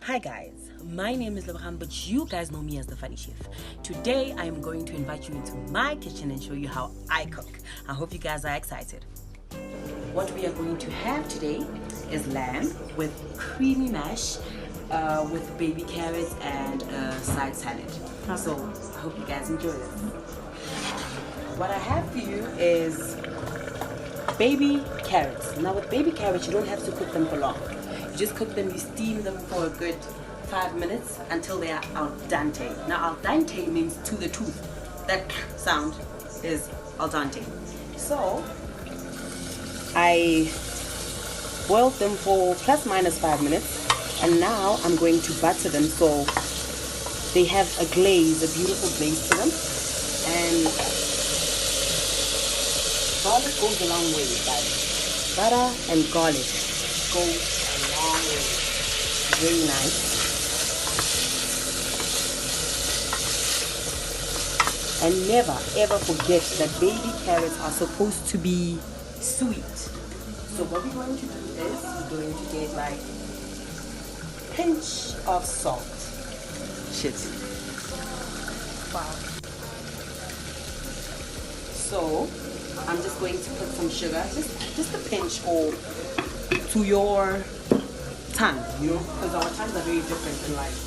Hi guys, my name is Lebram, but you guys know me as the Funny Chef. Today I am going to invite you into my kitchen and show you how I cook. I hope you guys are excited. What we are going to have today is lamb with creamy mash, with baby carrots and a side salad. So I hope you guys enjoy this. What I have for you is baby carrots. Now with baby carrots, you don't have to cook them for long. You just cook them, you steam them for a good 5 minutes until they are al dente. Now al dente means to the tooth. That sound is al dente. So I boiled them for plus minus 5 minutes, and now I'm going to butter them so they have a glaze, a beautiful glaze to them. And garlic goes a long way, guys. Butter and garlic goes very nice. And never ever forget that baby carrots are supposed to be sweet. So what we're going to do is we're going to get like a pinch of salt. Shit. Wow. So I'm just going to put some sugar, just a pinch, or to your tongue, you know, because our tongues are very different in life.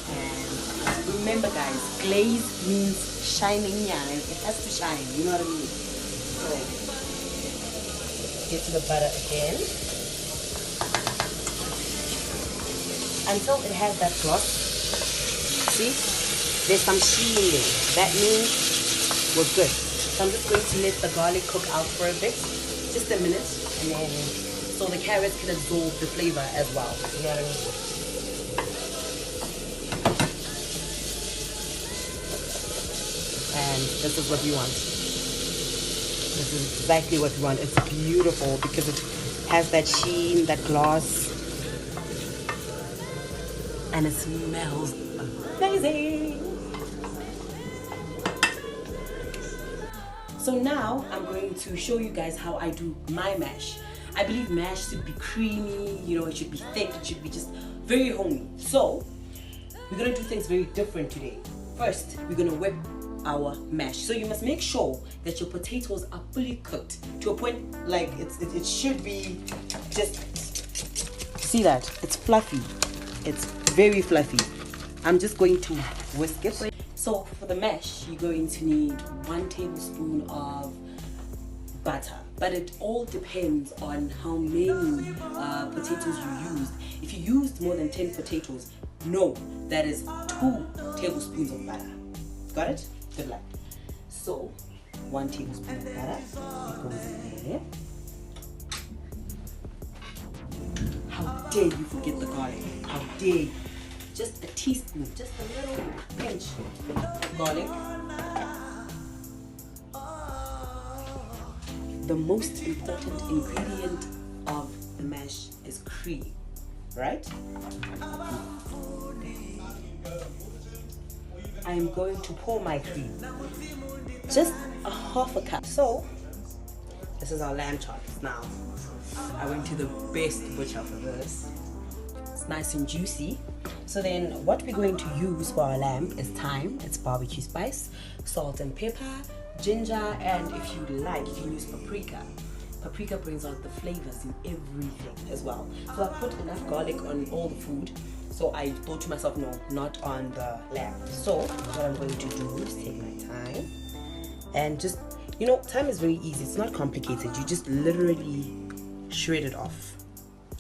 And remember guys, glaze means shining, yeah, and it has to shine, you know what I mean? So get to the butter again until it has that gloss. See, there's some sheen there. That means we're good. So I'm just going to let the garlic cook out for a bit, just a minute, and then so the carrots can absorb the flavor as well. You know what I mean? And this is what we want. This is exactly what we want. It's beautiful because it has that sheen, that gloss, and it smells amazing. So now I'm going to show you guys how I do my mash. I believe mash should be creamy, you know, it should be thick, it should be just very homey. So we're gonna do things very different today. First, we're gonna whip our mash. So you must make sure that your potatoes are fully cooked to a point like it should be just, see that? It's fluffy. It's very fluffy. I'm just going to whisk it. So for the mash, you're going to need 1 tablespoon of butter, but it all depends on how many potatoes you used. If you used more than 10 potatoes, no, that is 2 tablespoons of butter. Got it? Good luck. So 1 tablespoon of butter, it goes in there. How dare you forget the garlic? How dare you? Just a teaspoon, just a little pinch of garlic. The most important ingredient of the mash is cream, right? I am going to pour my cream, just a half a cup. So this is our lamb chops. Now I went to the best butcher for this. It's nice and juicy. So then what we're going to use for our lamb is thyme, it's barbecue spice, salt and pepper, ginger, and if you like, you can use paprika. Paprika brings out the flavors in everything as well. So I put enough garlic on all the food. So I thought to myself, no, not on the lamb. So what I'm going to do is take my thyme and just, you know, thyme is very easy. It's not complicated. You just literally shred it off.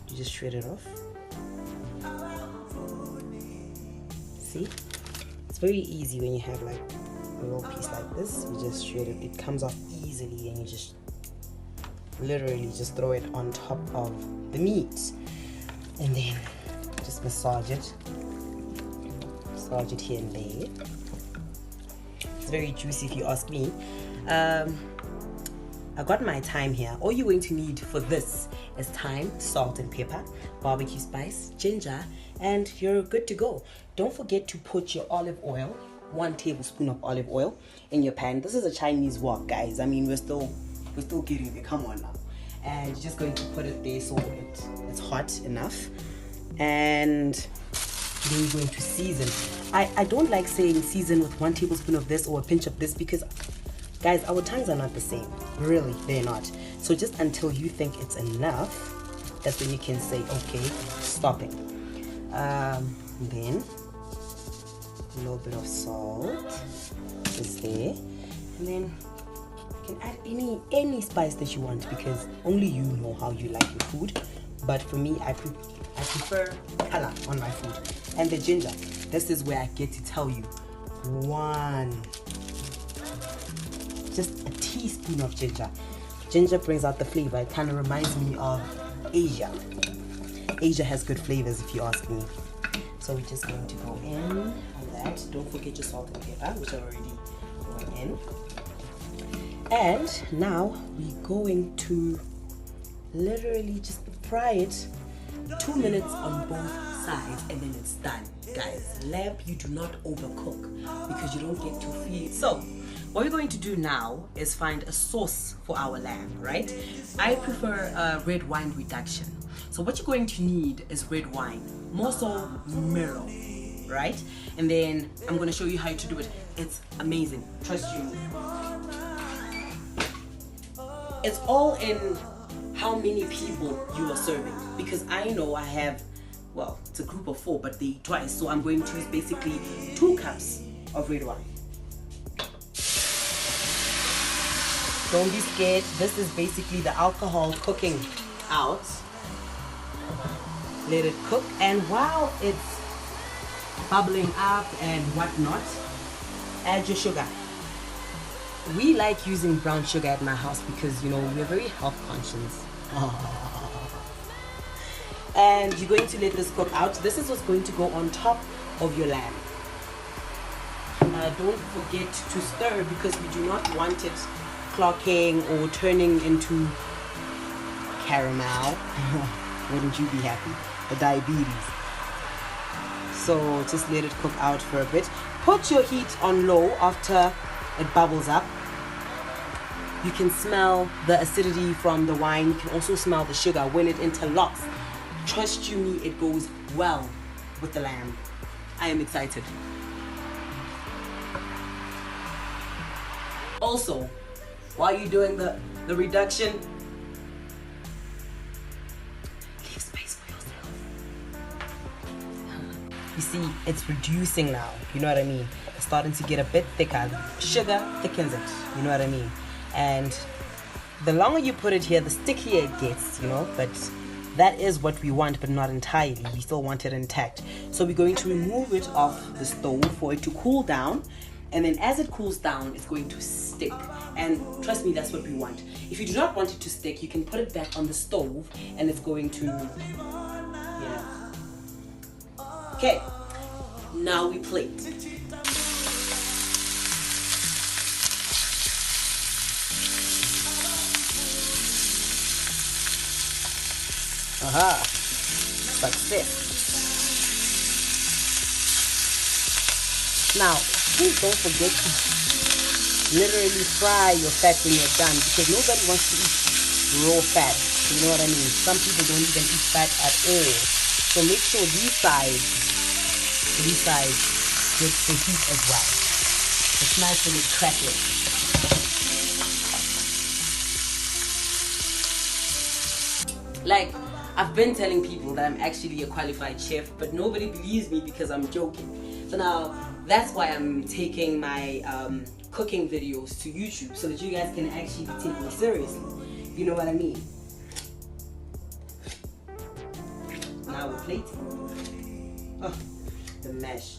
You just shred it off. See? It's very easy when you have like a little piece like this. You just shred it. It comes off easily and you just literally just throw it on top of the meat. And then just massage it. Massage it here and there. It's very juicy if you ask me. I got my thyme here. All you're going to need for this is thyme, salt and pepper, barbecue spice, ginger, and you're good to go. Don't forget to put your olive oil, 1 tablespoon of olive oil in your pan. This is a Chinese wok, guys. I mean, we're still getting there. Come on now. And you're just going to put it there so it's hot enough. And then we're going to season. I don't like saying season with 1 tablespoon of this or a pinch of this, because guys, our tongues are not the same. Really, they're not. So just until you think it's enough, that's when you can say, okay, stopping. Then a little bit of salt is there, and then you can add any spice that you want, because only you know how you like your food. But for me, I prefer color on my food. And the ginger, this is where I get to tell you, just a teaspoon of ginger. Ginger brings out the flavor. It kind of reminds me of Asia. Asia has good flavors, if you ask me. So we're just going to go in on that. Don't forget your salt and pepper, which are already going in. And now we're going to literally just fry it 2 minutes on both sides, and then it's done. Guys, lamb, you do not overcook because you don't get to feel. So what we're going to do now is find a sauce for our lamb, right? I prefer red wine reduction. So what you're going to need is red wine, more so Merlot, right? And then I'm going to show you how to do it. It's amazing, trust you. It's all in how many people you are serving, because I know I have, well, it's a group of 4, but they eat twice, so I'm going to use basically 2 cups of red wine. Don't be scared. This is basically the alcohol cooking out. Let it cook, and while it's bubbling up and whatnot, add your sugar. We like using brown sugar at my house because, you know, we're very health conscious. And you're going to let this cook out. This is what's going to go on top of your lamb. Don't forget to stir, because we do not want it clocking or turning into caramel. Wouldn't you be happy? The diabetes. So just let it cook out for a bit. Put your heat on low after it bubbles up. You can smell the acidity from the wine. You can also smell the sugar when it interlocks. Trust you me, it goes well with the lamb. I am excited. Also, while you're doing the reduction, leave space for yourself. You see, it's reducing now. You know what I mean? It's starting to get a bit thicker. Sugar thickens it. You know what I mean? And the longer you put it here, the stickier it gets, you know, but that is what we want, but not entirely. We still want it intact. So we're going to remove it off the stove for it to cool down. And then as it cools down, it's going to stick. And trust me, that's what we want. If you do not want it to stick, you can put it back on the stove and it's going to, yeah. Okay, now we plate. Aha, success. Now, please don't forget to literally fry your fat when you're done, because nobody wants to eat raw fat. You know what I mean? Some people don't even eat fat at all. So make sure these sides get the heat as well. It's nice when it's crackling. Like, I've been telling people that I'm actually a qualified chef, but nobody believes me because I'm joking. So now, that's why I'm taking my cooking videos to YouTube, so that you guys can actually be taken seriously. You know what I mean? Now we're plating. Oh, the mash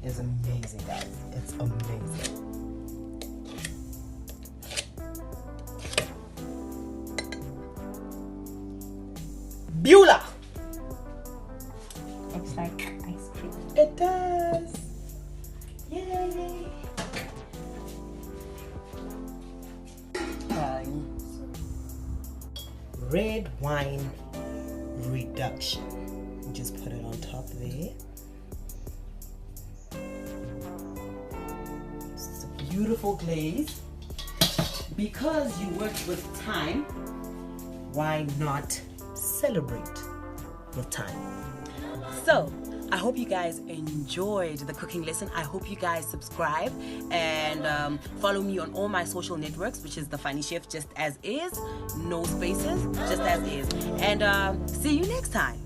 is amazing, guys. It's amazing. Beulah! Looks like ice cream. It does. Yay! Red wine reduction. Just put it on top there. It's a beautiful glaze. Because you worked with time, why not celebrate with time? So I hope you guys enjoyed the cooking lesson. I hope you guys subscribe and follow me on all my social networks, which is The Funny Chef, just as is, no spaces, just as is. And see you next time.